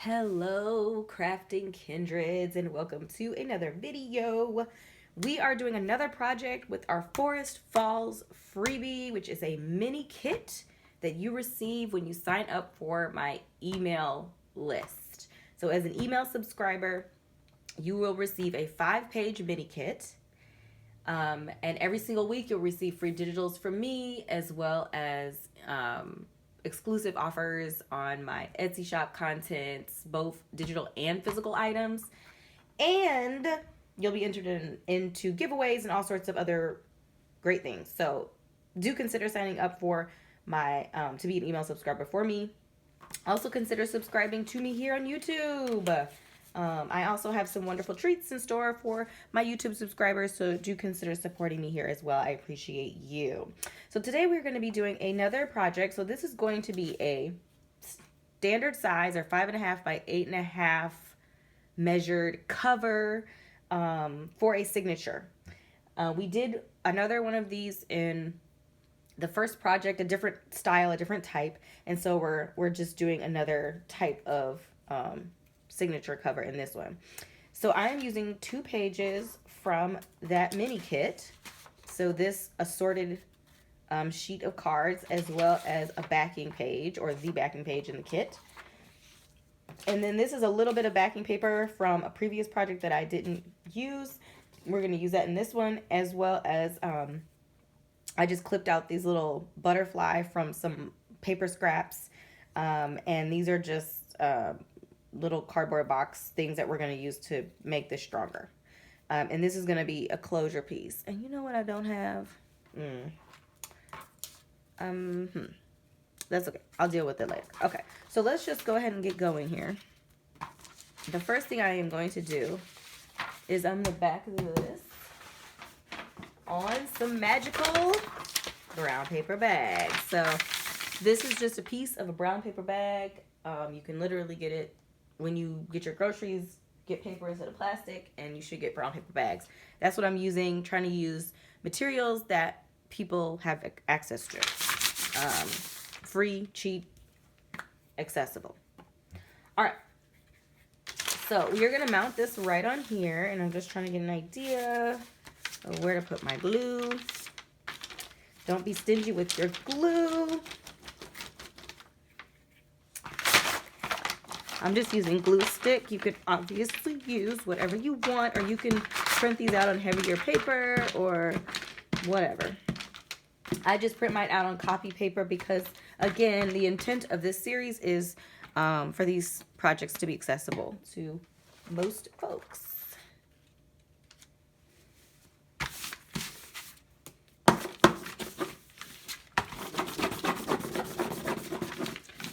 Hello, crafting kindreds, and welcome to another video. We are doing another project with our Forest Falls freebie, which is a mini kit that you receive when you sign up for my email list. So as an email subscriber, you will receive a 5-page mini kit. And every single week you'll receive free digitals from me, as well as exclusive offers on my Etsy shop contents, both digital and physical items. And you'll be entered into giveaways and all sorts of other great things. So do consider signing up for my to be an email subscriber for me. Also consider subscribing to me here on YouTube. I also have some wonderful treats in store for my YouTube subscribers, so do consider supporting me here as well. I appreciate you. So today we're going to be doing another project. So this is going to be a standard size, or 5.5 by 8.5 measured cover for a signature. We did another one of these in the first project, a different style, a different type, and so we're just doing another type of signature cover in this one. So I am using 2 pages from that mini kit. So this assorted sheet of cards, as well as a backing page, or the backing page in the kit. And then this is a little bit of backing paper from a previous project that I didn't use. We're going to use that in this one, as well as I just clipped out these little butterfly from some paper scraps. And these are just little cardboard box things that we're going to use to make this stronger. And this is going to be a closure piece. And you know what I don't have? That's okay. I'll deal with it later. Okay, so let's just go ahead and get going here. The first thing I am going to do is on the back of this on some magical brown paper bag. So this is just a piece of a brown paper bag. You can literally get it when you get your groceries, get paper instead of plastic, and you should get brown paper bags. That's what I'm using, trying to use materials that people have access to. Free, cheap, accessible. All right. So we're going to mount this right on here, and I'm just trying to get an idea of where to put my glue. Don't be stingy with your glue. I'm just using glue stick. You could obviously use whatever you want, or you can print these out on heavier paper or whatever. I just print mine out on copy paper because, again, the intent of this series is for these projects to be accessible to most folks.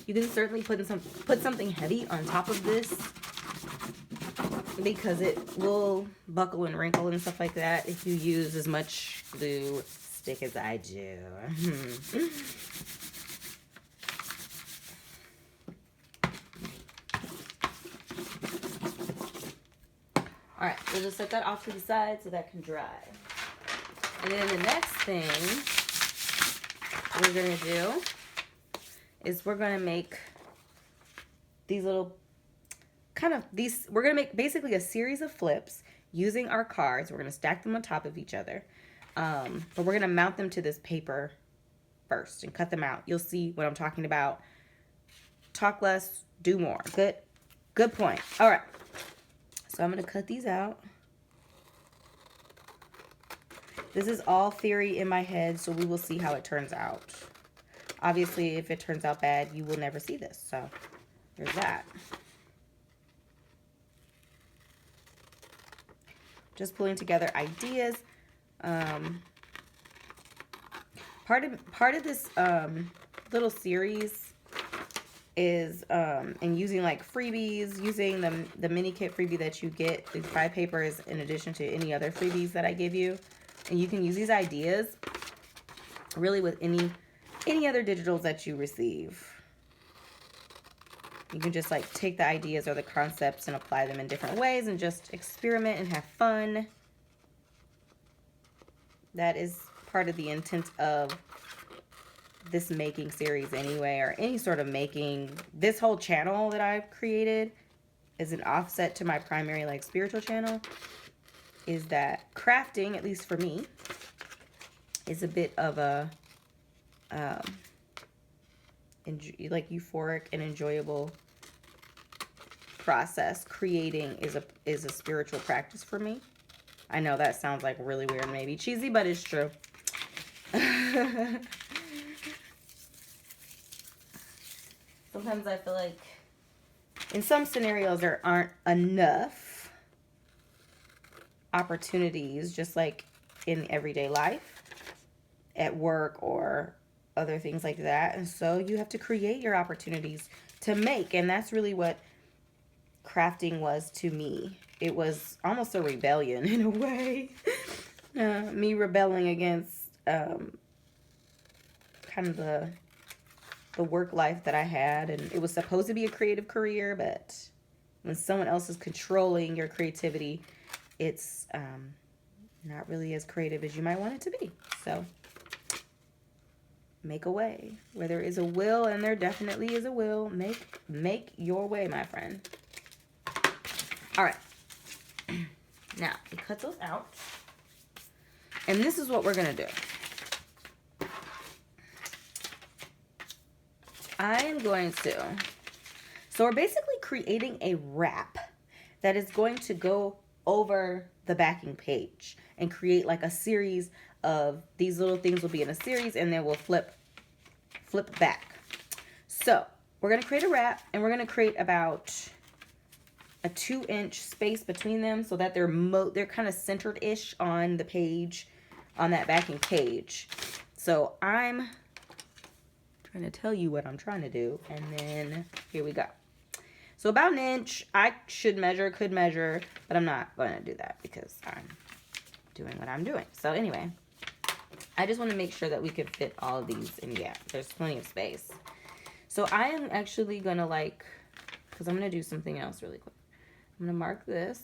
You can certainly put something heavy on top of this, because it will buckle and wrinkle and stuff like that if you use as much glue stick as I do. All right, we'll just set that off to the side so that can dry. And then the next thing we're gonna do is we're gonna make these little we're gonna make basically a series of flips using our cards. We're gonna stack them on top of each other. But we're gonna mount them to this paper first and cut them out. You'll see what I'm talking about. Talk less, do more. Good point. All right. So I'm gonna cut these out. This is all theory in my head, so we will see how it turns out. Obviously, if it turns out bad, you will never see this. So there's that. Just pulling together ideas. Part of this little series is and using like freebies, using the mini kit freebie that you get, the 5 papers, in addition to any other freebies that I give you. And you can use these ideas really with any other digitals that you receive. You can just like take the ideas or the concepts and apply them in different ways and just experiment and have fun. That is part of the intent of this making series anyway, or any sort of making. This whole channel that I've created as an offset to my primary like spiritual channel is that crafting, at least for me, is a bit of a like euphoric and enjoyable process. Creating is a spiritual practice for me. I know that sounds like really weird, maybe cheesy, but it's true. Sometimes I feel like in some scenarios there aren't enough opportunities, just like in everyday life, at work or other things like that. And so you have to create your opportunities to make. And that's really what crafting was to me. It was almost a rebellion in a way. Me rebelling against kind of the work life that I had. And it was supposed to be a creative career, but when someone else is controlling your creativity, it's not really as creative as you might want it to be. So make a way. Where there is a will, and there definitely is a will, make your way, my friend. All right. Now, we cut those out. And this is what we're going to do. I am going to... So we're basically creating a wrap that is going to go over the backing page and create like a series of these little things will be in a series, and then we'll flip back. So we're going to create a wrap, and we're going to create about a 2-inch space between them so that they're kind of centered-ish on the page, on that backing page. So I'm trying to tell you what I'm trying to do, and then here we go. So about 1 inch. I could measure, but I'm not going to do that because I'm doing what I'm doing. So anyway, I just want to make sure that we can fit all of these, and yeah, there's plenty of space. So I am actually going to because I'm going to do something else really quick. I'm going to mark this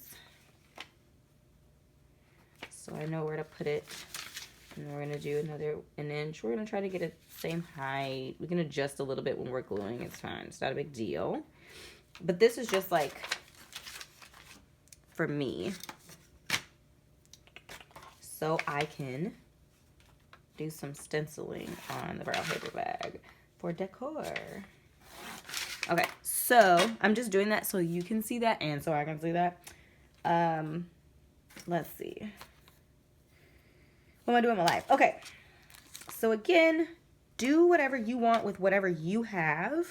so I know where to put it. And we're going to do another 1 inch. We're going to try to get it same height. We can adjust a little bit when we're gluing. It's fine. It's not a big deal. But this is just like for me, so I can do some stenciling on the brown paper bag for decor. Okay, so I'm just doing that so you can see that and so I can see that. Let's see. What am I doing in my life? Okay, so again, do whatever you want with whatever you have.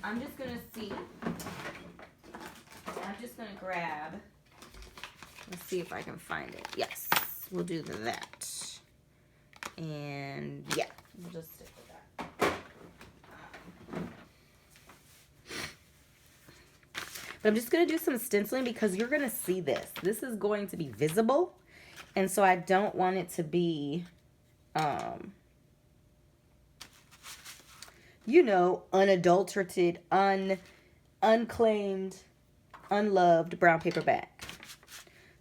I'm just going to see. I'm just going to grab. Let's see if I can find it. Yes, we'll do that. And yeah, we'll just stick with that. But I'm just going to do some stenciling because you're going to see this. This is going to be visible. And so I don't want it to be, you know, unadulterated, unclaimed, unloved brown paper bag.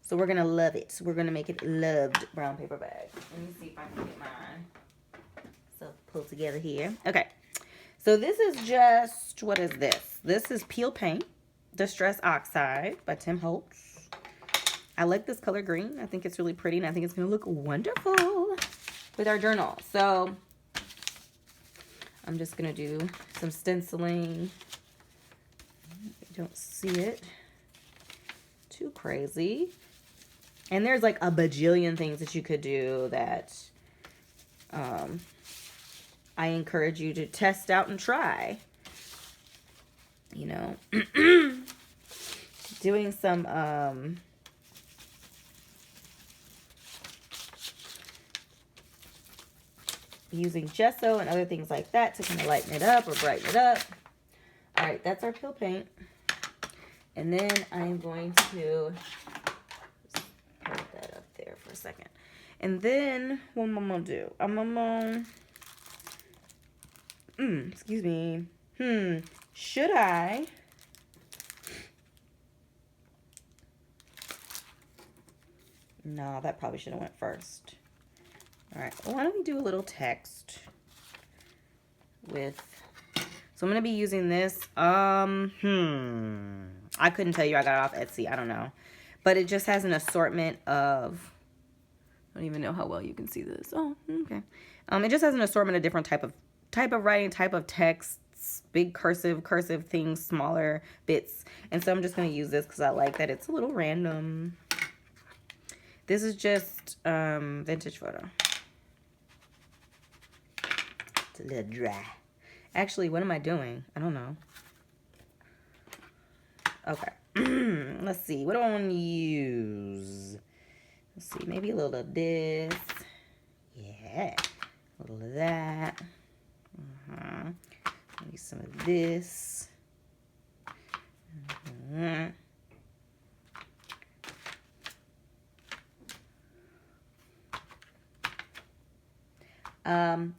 So we're going to love it. We're going to make it loved brown paper bag. Let me see if I can get mine pulled together here. Okay. So this is just, what is this? This is Peel Paint, Distress Oxide by Tim Holtz. I like this color green. I think it's really pretty, and I think it's going to look wonderful with our journal. So I'm just going to do some stenciling. I don't see it too crazy. And there's like a bajillion things that you could do that I encourage you to test out and try. You know, doing some using gesso and other things like that to kind of lighten it up or brighten it up. All right, that's our Peel Paint. And then I'm going to hold that up there for a second. And then what am I going to do? I'm going to, excuse me. Should I? No, that probably should have went first. All right, well, why don't we do a little text with, So I'm going to be using this. I couldn't tell you. I got it off Etsy. I don't know. But it just has an assortment of... I don't even know how well you can see this. Oh, okay. It just has an assortment of different type of writing, type of texts, big cursive things, smaller bits. And so I'm just going to use this because I like that it's a little random. This is just vintage photo. It's a little dry. Actually, what am I doing? I don't know. Okay. Let's see. What do I want to use? Let's see. Maybe a little of this. Yeah. A little of that. Maybe some of this. I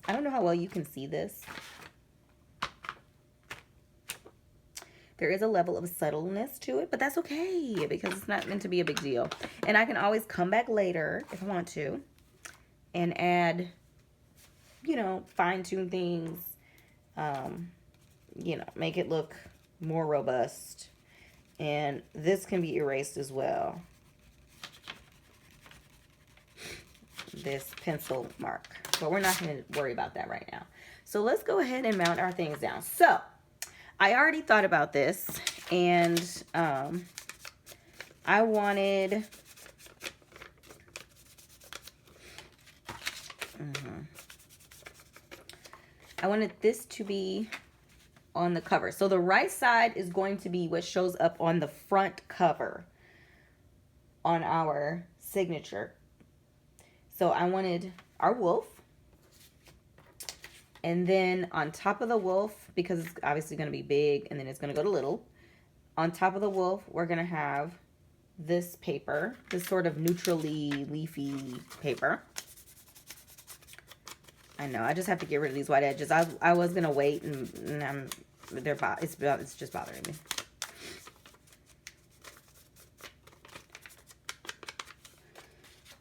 don't know how well you can see this. There is a level of subtleness to it, but that's okay because it's not meant to be a big deal. And I can always come back later if I want to and add, you know, fine-tune things, you know, make it look more robust. And this can be erased as well. This pencil mark. But we're not going to worry about that right now. So let's go ahead and mount our things down. So I already thought about this, and I wanted this to be on the cover. So the right side is going to be what shows up on the front cover on our signature. So I wanted our wolf. And then on top of the wolf, because it's obviously going to be big and then it's going to go to little, on top of the wolf, we're going to have this paper, this sort of neutrally leafy paper. I know, I just have to get rid of these white edges. I was going to wait, and it's just bothering me.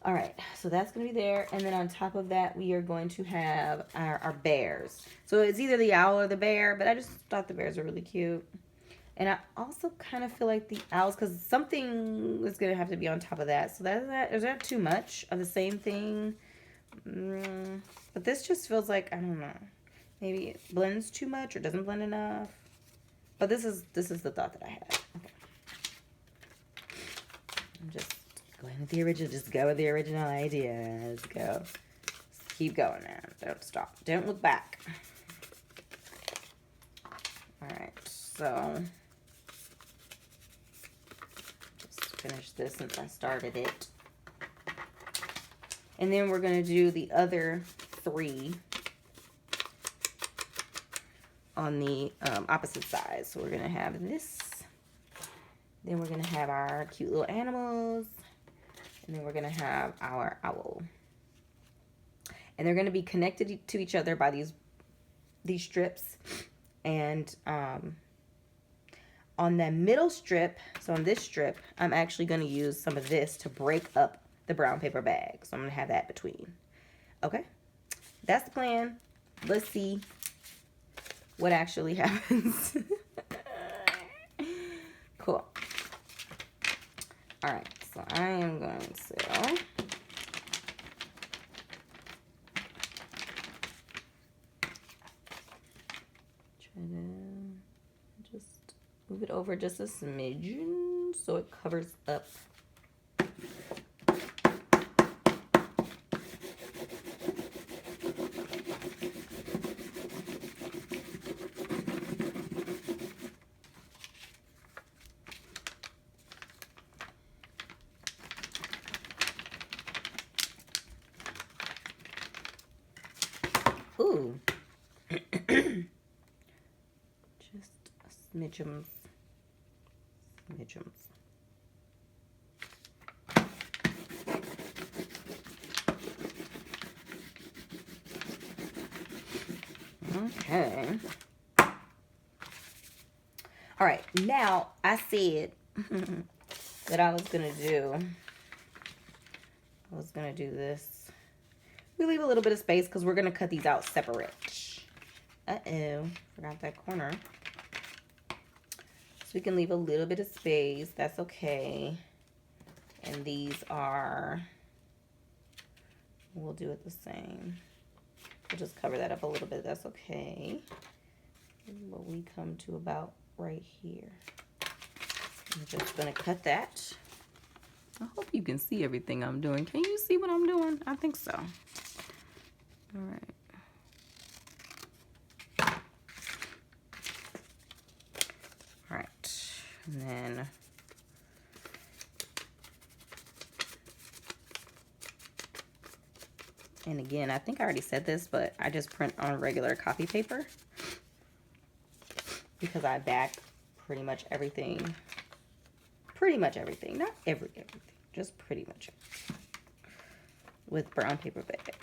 All right, so that's going to be there. And then on top of that, we are going to have our bears. So it's either the owl or the bear, but I just thought the bears are really cute. And I also kind of feel like the owls, because something is going to have to be on top of that. So is that too much of the same thing? But this just feels like, I don't know. Maybe it blends too much or doesn't blend enough. But this is the thought that I had. Okay. I'm just going with the original. Just go with the original idea. Let's go. Just keep going now. Don't stop. Don't look back. Alright, so just finish this since I started it. And then we're going to do the other 3 on the opposite side. So we're going to have this. Then we're going to have our cute little animals. And then we're going to have our owl. And they're going to be connected to each other by these strips. And on the middle strip, so on this strip, I'm actually going to use some of this to break up the brown paper bag. So I'm going to have that between. Okay? That's the plan. Let's see what actually happens. Cool. All right. So I am going to try to just move it over just a smidgen so it covers up. Ooh. Just smidgems. Okay. All right. Now, I said that I was going to do this. We leave a little bit of space because we're going to cut these out separate. Uh-oh, forgot that corner. So we can leave a little bit of space. That's okay. And these are, we'll do it the same. We'll just cover that up a little bit. That's okay. But we come to about right here. I'm just gonna cut that. I hope you can see everything I'm doing. Can you see what I'm doing? I think so. All right. All right, and then and again, I think I already said this, but I just print on regular copy paper because I back pretty much everything. Not everything, just pretty much everything with brown paper bag.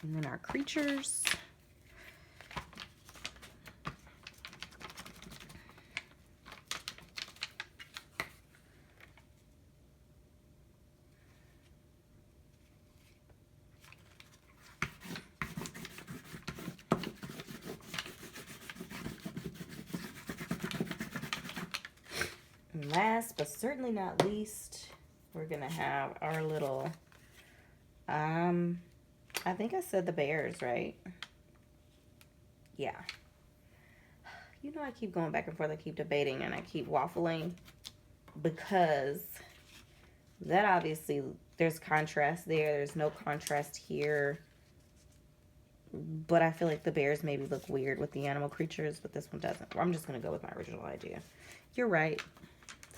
And then our creatures. And last but certainly not least, we're gonna have our little, I think I said the bears, right? Yeah. You know, I keep going back and forth. I keep debating and I keep waffling because that obviously, there's contrast there. There's no contrast here. But I feel like the bears maybe look weird with the animal creatures, but this one doesn't. I'm just going to go with my original idea. You're right.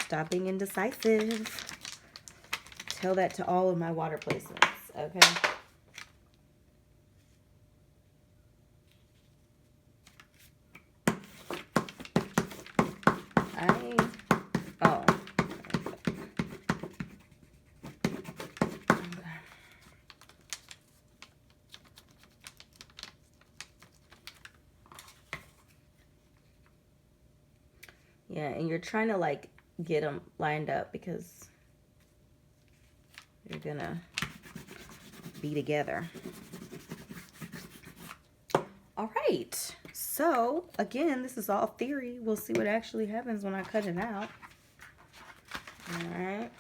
Stop being indecisive. Tell that to all of my water placements, okay? Oh. Yeah, and you're trying to like get them lined up because you're gonna be together. All right, so again, this is all theory. We'll see what actually happens when I cut it out. All right.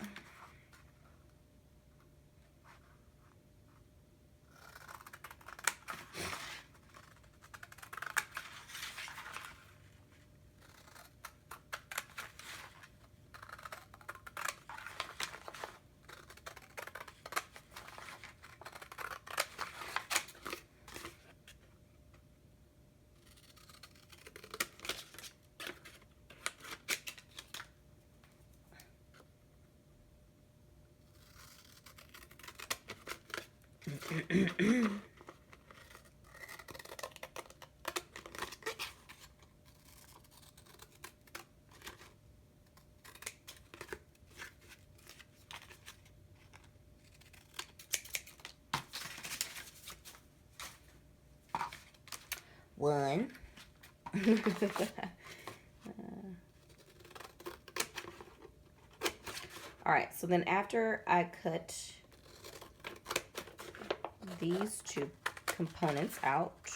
One. All right, so then after I cut these two components out,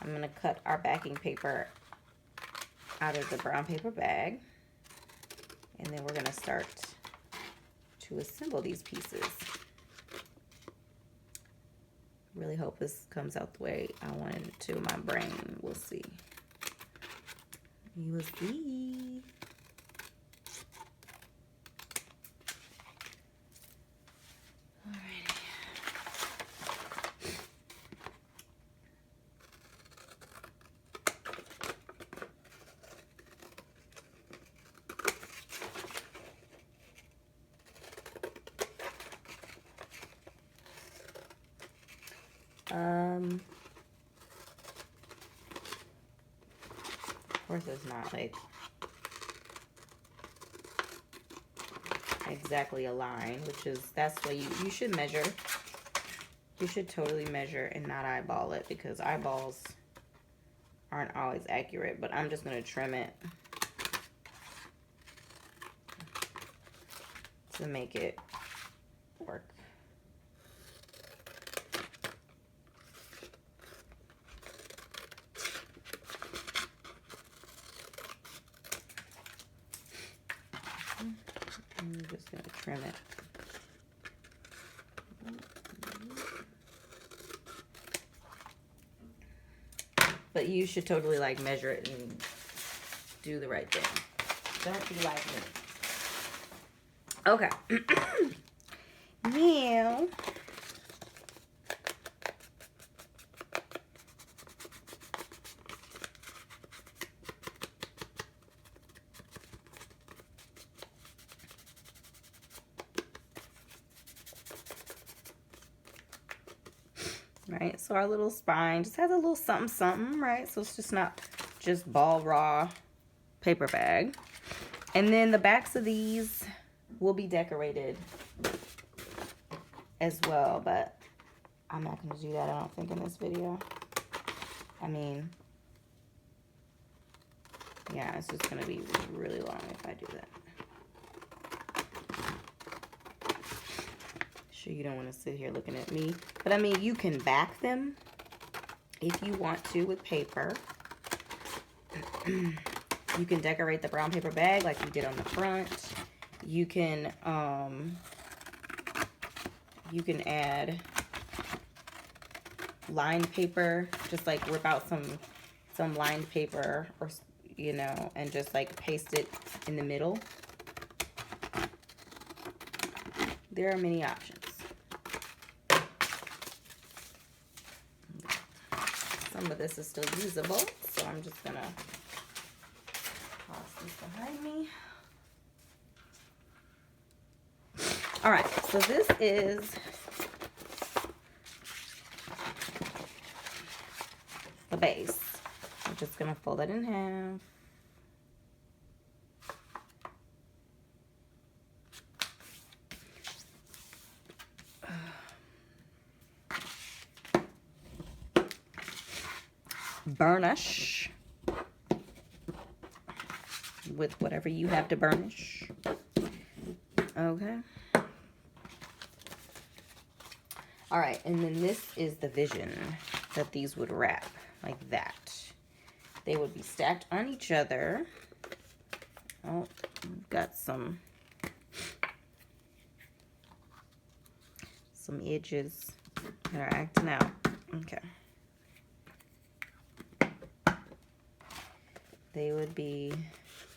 I'm going to cut our backing paper out of the brown paper bag, and then we're going to start to assemble these pieces. Really hope this comes out the way I wanted it to. My brain, we'll see. You will see. course it's not like exactly aligned, which is, that's why you should measure. You should totally measure and not eyeball it, because eyeballs aren't always accurate. But I'm just going to trim it to make it work. I'm just going to trim it. But you should totally like measure it and do the right thing. Don't be like me. Okay. Now, right, so our little spine just has a little something something, right? So it's just not just ball raw paper bag. And then the backs of these will be decorated as well, but I'm not going to do that, I don't think, in this video. I mean, yeah, it's just going to be really long if I do that. Sure, you don't want to sit here looking at me, but I mean, you can back them if you want to with paper. You can decorate the brown paper bag like you did on the front. You can add lined paper, just like rip out some lined paper, or you know, and just like paste it in the middle. There are many options. Some of this is still usable, so I'm just gonna toss this behind me. All right, so this is the base. I'm just gonna fold it in half. Burnish with whatever you have to burnish. Okay. All right, and then this is the vision that these would wrap like that. They would be stacked on each other. Oh, we've got some edges that are acting out. Okay. They would be,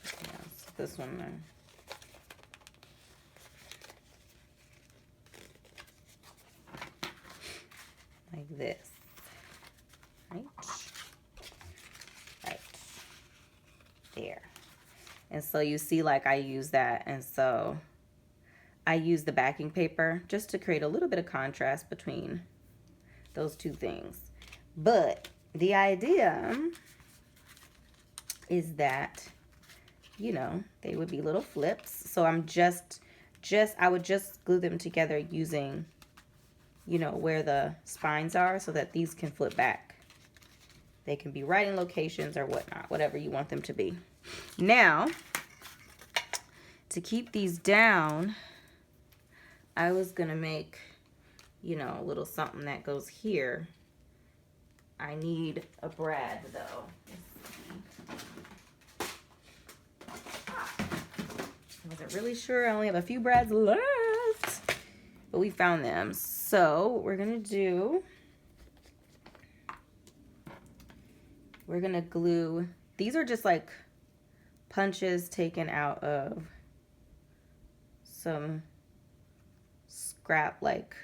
yes, this one there. Like this, right? Right there. And so you see, like, I use that, and so I use the backing paper just to create a little bit of contrast between those two things. But the idea is that, you know, they would be little flips. So I'm I would just glue them together using, you know, where the spines are, so that these can flip back. They can be right in locations or whatnot, whatever you want them to be. Now, to keep these down, I was gonna make, you know, a little something that goes here. I need a brad though. I wasn't really sure. I only have a few brads left, but we found them. So what we're gonna do, we're gonna glue, these are just like punches taken out of some scrap, like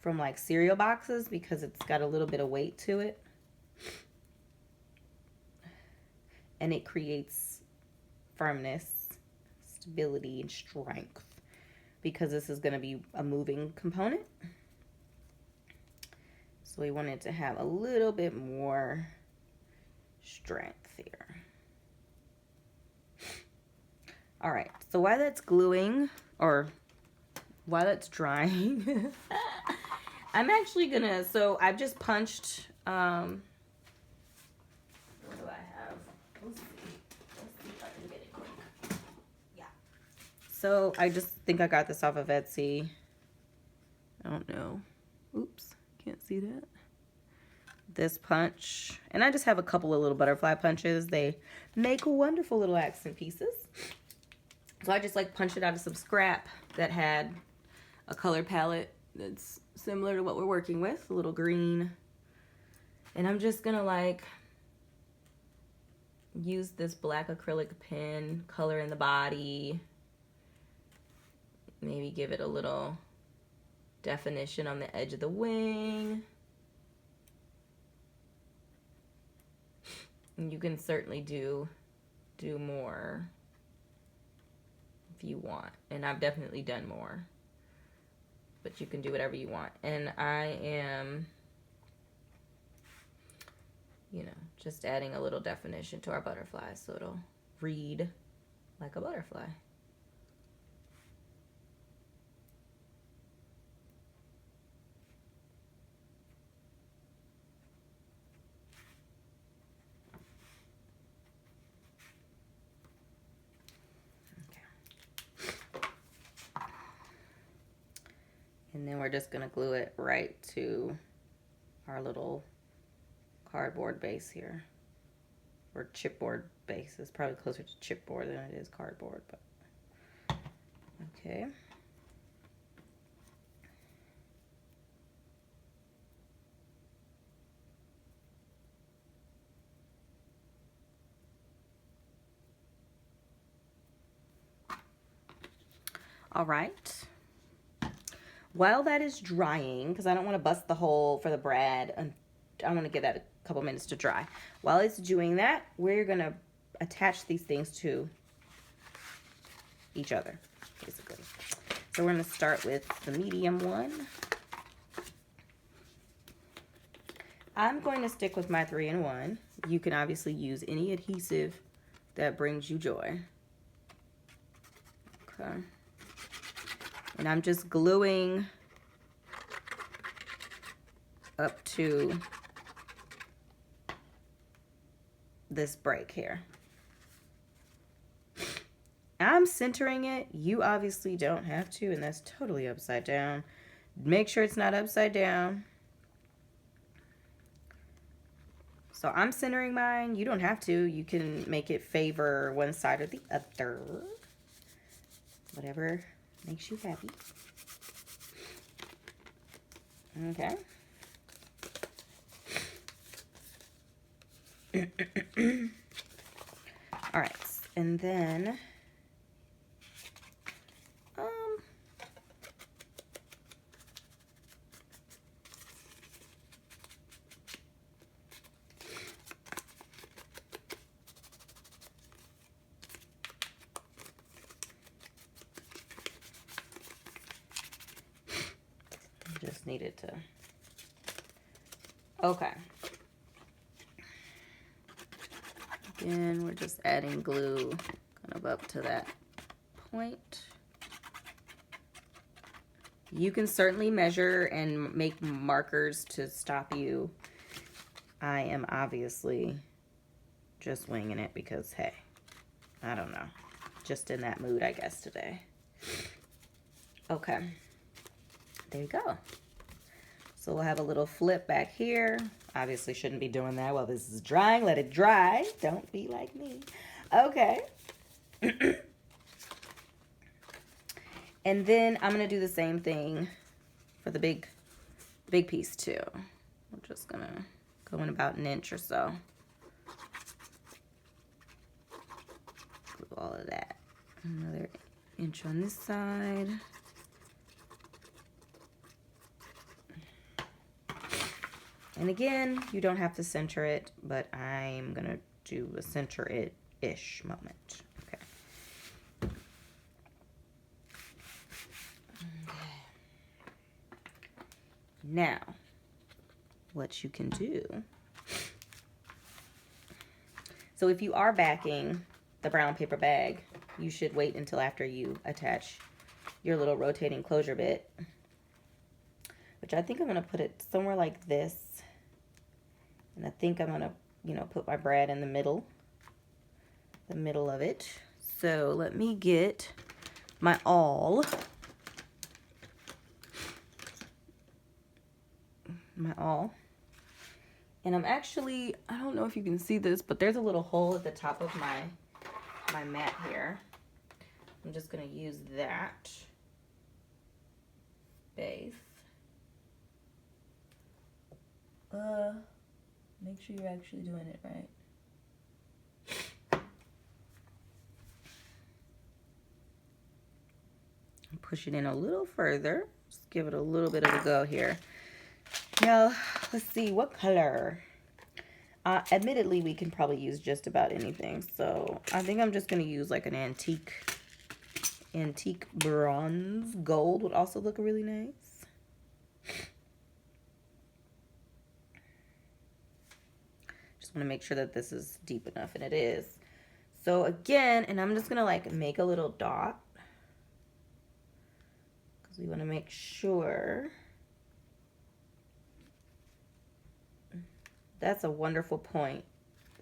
from like cereal boxes, because it's got a little bit of weight to it. And it creates firmness, stability, and strength, because this is going to be a moving component. So we wanted to have a little bit more strength here. All right, so while that's gluing, or while that's drying, I'm actually gonna, so I've just punched, what do I have? Let's see if I can get it quick. Yeah. So I just think I got this off of Etsy. I don't know. Oops, can't see that. This punch, and I just have a couple of little butterfly punches. They make wonderful little accent pieces. So I just like punched it out of some scrap that had a color palette that's similar to what we're working with, a little green. And I'm just gonna like use this black acrylic pen, color in the body, maybe give it a little definition on the edge of the wing. And you can certainly do more if you want. And I've definitely done more. But you can do whatever you want. And I am, you know, just adding a little definition to our butterfly so it'll read like a butterfly. And then we're just gonna glue it right to our little cardboard base here. Or chipboard base. It's probably closer to chipboard than it is cardboard, but okay. All right. While that is drying, because I don't want to bust the hole for the brad, and I want to give that a couple minutes to dry. While it's doing that, we're going to attach these things to each other, basically. So we're going to start with the medium one. I'm going to stick with my 3-in-1. You can obviously use any adhesive that brings you joy. Okay. And I'm just gluing up to this break here. I'm centering it. You obviously don't have to, and that's totally upside down. Make sure it's not upside down. So I'm centering mine. You don't have to. You can make it favor one side or the other. Whatever makes you happy. Okay. All right, and then just needed to, okay. Again, we're just adding glue kind of up to that point. You can certainly measure and make markers to stop you. I am obviously just winging it because, hey, I don't know. Just in that mood, I guess, today. Okay. There you go. So we'll have a little flip back here. Obviously shouldn't be doing that while this is drying. Let it dry. Don't be like me. Okay. And then I'm going to do the same thing for the big piece too. I'm just going to go in about an inch or so. Glue all of that. Another inch on this side. And again, you don't have to center it, but I'm going to do a center it-ish moment. Okay. Now, what you can do So if you are backing the brown paper bag, you should wait until after you attach your little rotating closure bit, which I think I'm going to put it somewhere like this. And I think I'm going to, you know, put my brad in the middle of it. So let me get my awl. And I'm actually, I don't know if you can see this, but there's a little hole at the top of my mat here. I'm just going to use that base. Make sure you're actually doing it right. Push it in a little further. Just give it a little bit of a go here. Now, let's see, what color? Admittedly, we can probably use just about anything. So I think I'm just going to use like an antique bronze. Gold would also look really nice. Just want to make sure that this is deep enough, and it is. So again, and I'm just going to like make a little dot, because we want to make sure. That's a wonderful point,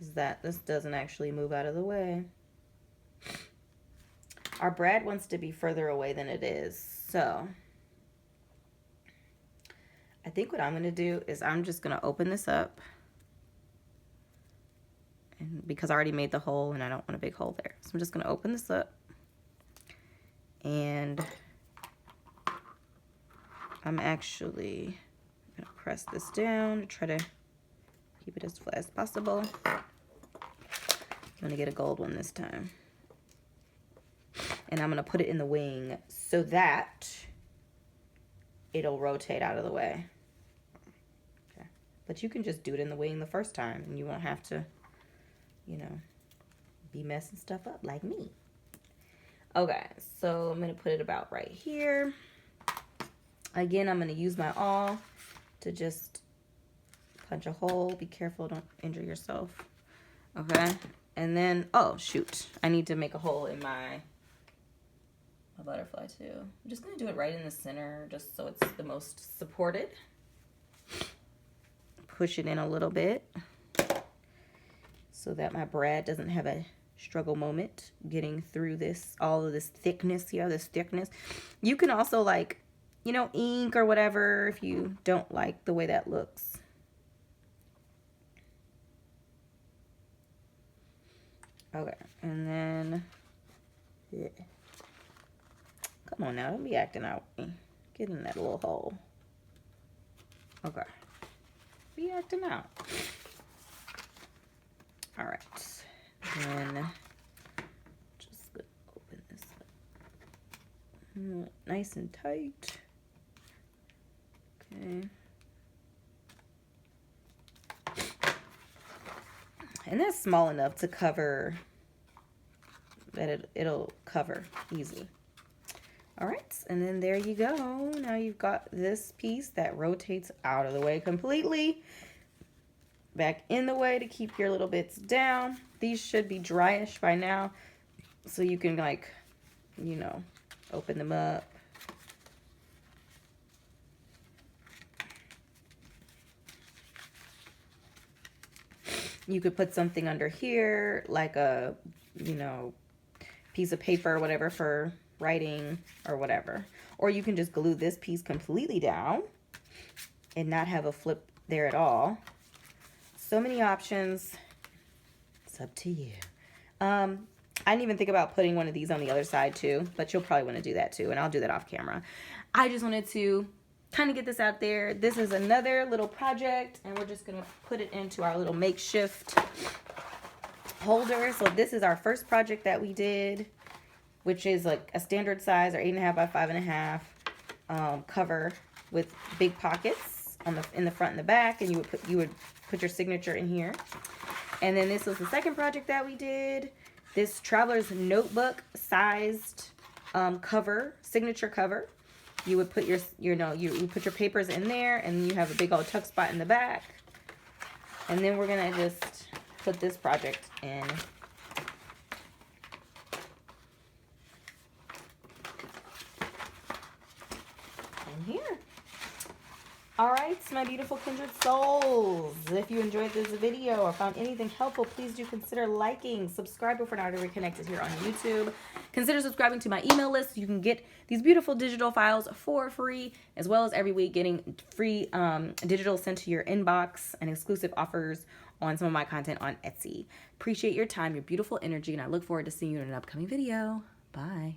is that this doesn't actually move out of the way. Our brad wants to be further away than it is, so I think what I'm going to do is I'm just going to open this up, and because I already made the hole and I don't want a big hole there, so I'm just going to open this up, and I'm actually going to press this down to try to keep it as flat as possible. I'm going to get a gold one this time. And I'm going to put it in the wing so that it'll rotate out of the way. Okay. But you can just do it in the wing the first time, and you won't have to, you know, be messing stuff up like me. Okay, so I'm going to put it about right here. Again, I'm going to use my awl to just punch a hole. Be careful, don't injure yourself. Okay, and then, oh shoot, I need to make a hole in my butterfly too. I'm just going to do it right in the center, just so it's the most supported. Push it in a little bit so that my brad doesn't have a struggle moment getting through this, all of this thickness here, this thickness. You can also, like, you know, ink or whatever if you don't like the way that looks. Okay, and then, yeah. Come on now, don't be acting out. Get in that little hole. Okay. Be acting out. All right. Then just gonna open this up. Nice and tight. Okay. And that's small enough to cover, that it'll cover easy. All right, and then there you go. Now you've got this piece that rotates out of the way completely. Back in the way to keep your little bits down. These should be dryish by now, so you can, like, you know, open them up. You could put something under here, like a, you know, piece of paper or whatever for writing or whatever. Or you can just glue this piece completely down and not have a flip there at all. So many options. It's up to you. I didn't even think about putting one of these on the other side too, but you'll probably want to do that too, and I'll do that off camera. I just wanted to kind of get this out there. This is another little project, and we're just going to put it into our little makeshift holder. So this is our first project that we did, which is like a standard size, or 8.5 by 5.5 cover with big pockets on in the front and the back, and you would put your signature in here. And then this was the second project that we did. This traveler's notebook sized cover, signature cover. You would put your, you put your papers in there, and you have a big old tuck spot in the back. And then we're gonna just put this project in here. All right, my beautiful kindred souls. If you enjoyed this video or found anything helpful, please do consider liking, subscribe if we're not already connected here on YouTube. Consider subscribing to my email list so you can get these beautiful digital files for free, as well as every week getting free digital sent to your inbox and exclusive offers on some of my content on Etsy. Appreciate your time, your beautiful energy, and I look forward to seeing you in an upcoming video. Bye.